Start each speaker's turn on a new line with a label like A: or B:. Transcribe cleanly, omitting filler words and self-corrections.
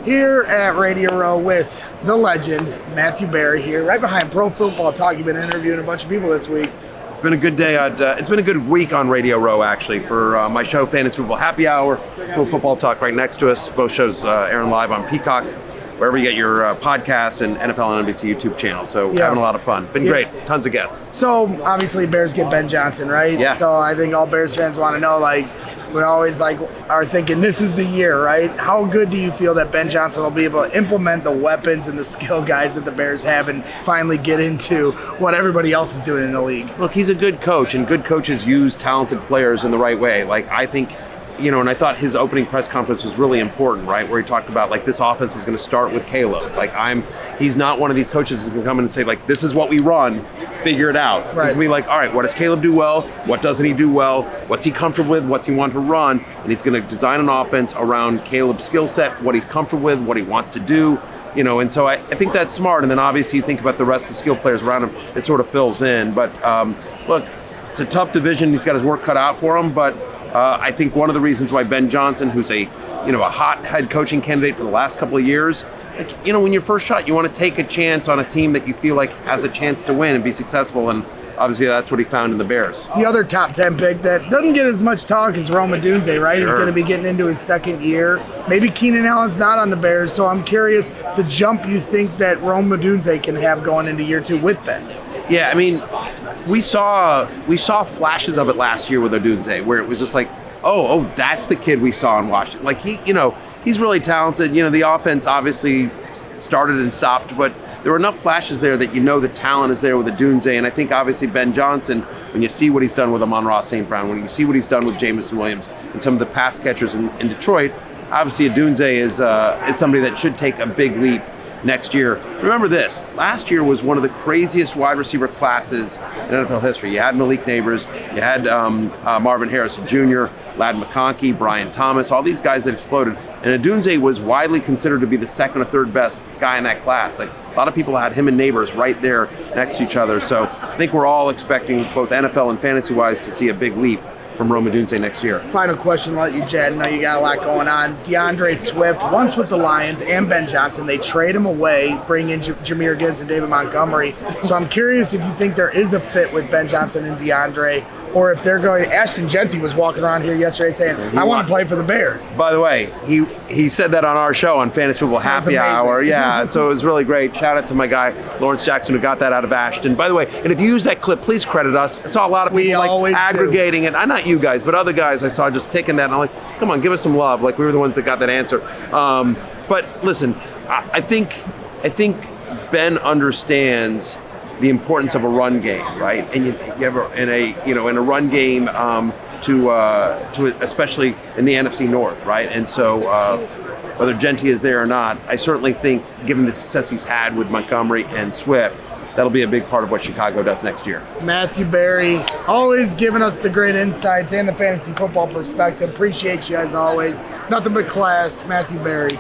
A: here at Radio Row with the legend, Matthew Berry here, right behind Pro Football Talk. You've been interviewing a bunch of people this week.
B: It's been a good day. It's been a good week on Radio Row, actually, for my show, Fantasy Football Happy Hour, Pro Football Talk right next to us. Both shows airing live on Peacock, wherever you get your podcasts, and NFL and NBC YouTube channel. So having a lot of fun. Been great. Tons of guests.
A: So obviously Bears get Ben Johnson, right?
B: Yeah.
A: So I think all Bears fans want to know, we always are thinking this is the year, right? How good do you feel that Ben Johnson will be able to implement the weapons and the skill guys that the Bears have and finally get into what everybody else is doing in the league?
B: Look, he's a good coach, and good coaches use talented players in the right way. I think, and I thought his opening press conference was really important, right? Where he talked about, this offense is going to start with Caleb. He's not one of these coaches who's going to come in and say, this is what we run, figure it out.
A: Right.
B: He's going to be all right, what does Caleb do well? What doesn't he do well? What's he comfortable with? What's he want to run? And he's going to design an offense around Caleb's skill set, what he's comfortable with, what he wants to do. And so I think that's smart. And then obviously you think about the rest of the skill players around him, it sort of fills in. But look, it's a tough division. He's got his work cut out for him, but I think one of the reasons why Ben Johnson, who's a hot head coaching candidate for the last couple of years, when you're first shot, you want to take a chance on a team that you feel like has a chance to win and be successful, and obviously that's what he found in the Bears.
A: The other top 10 pick that doesn't get as much talk is Rome Odunze, right? Sure. He's going to be getting into his second year. Maybe Keenan Allen's not on the Bears, so I'm curious the jump you think that Rome Odunze can have going into year two with Ben.
B: Yeah, we saw flashes of it last year with Odunze, where it was just oh, that's the kid we saw in Washington. He's really talented. The offense obviously started and stopped, but there were enough flashes there that the talent is there with Odunze. And I think obviously Ben Johnson, when you see what he's done with Amon-Ra St. Brown, when you see what he's done with Jameson Williams and some of the pass catchers in Detroit, obviously Odunze is somebody that should take a big leap next year. Remember this, last year was one of the craziest wide receiver classes in NFL history. You had Malik Neighbors, you had Marvin Harrison Jr., Ladd McConkey, Brian Thomas, all these guys that exploded. And Odunze was widely considered to be the second or third best guy in that class. A lot of people had him and Neighbors right there next to each other. So I think we're all expecting, both NFL and fantasy-wise, to see a big leap from Rome Odunze next year.
A: Final question, I'll let you jet. I know you got a lot going on. DeAndre Swift, once with the Lions and Ben Johnson, they trade him away, bring in Jahmyr Gibbs and David Montgomery. So I'm curious if you think there is a fit with Ben Johnson and DeAndre, or if they're going. Ashton Jeanty was walking around here yesterday saying, I want to play for the Bears.
B: By the way, he said that on our show on Fantasy Football Happy Hour. Yeah, so it was really great. Shout out to my guy, Lawrence Jackson, who got that out of Ashton. By the way, and if you use that clip, please credit us. I saw a lot of people aggregating it. Not you guys, but other guys I saw just taking that, and I'm like, come on, give us some love. We were the ones that got that answer. But listen, I think Ben understands the importance of a run game, right? And you have in a run game to especially in the NFC North, right? And so whether Jeanty is there or not, I certainly think, given the success he's had with Montgomery and Swift, that'll be a big part of what Chicago does next year.
A: Matthew Berry, always giving us the great insights and the fantasy football perspective. Appreciate you as always. Nothing but class, Matthew Berry.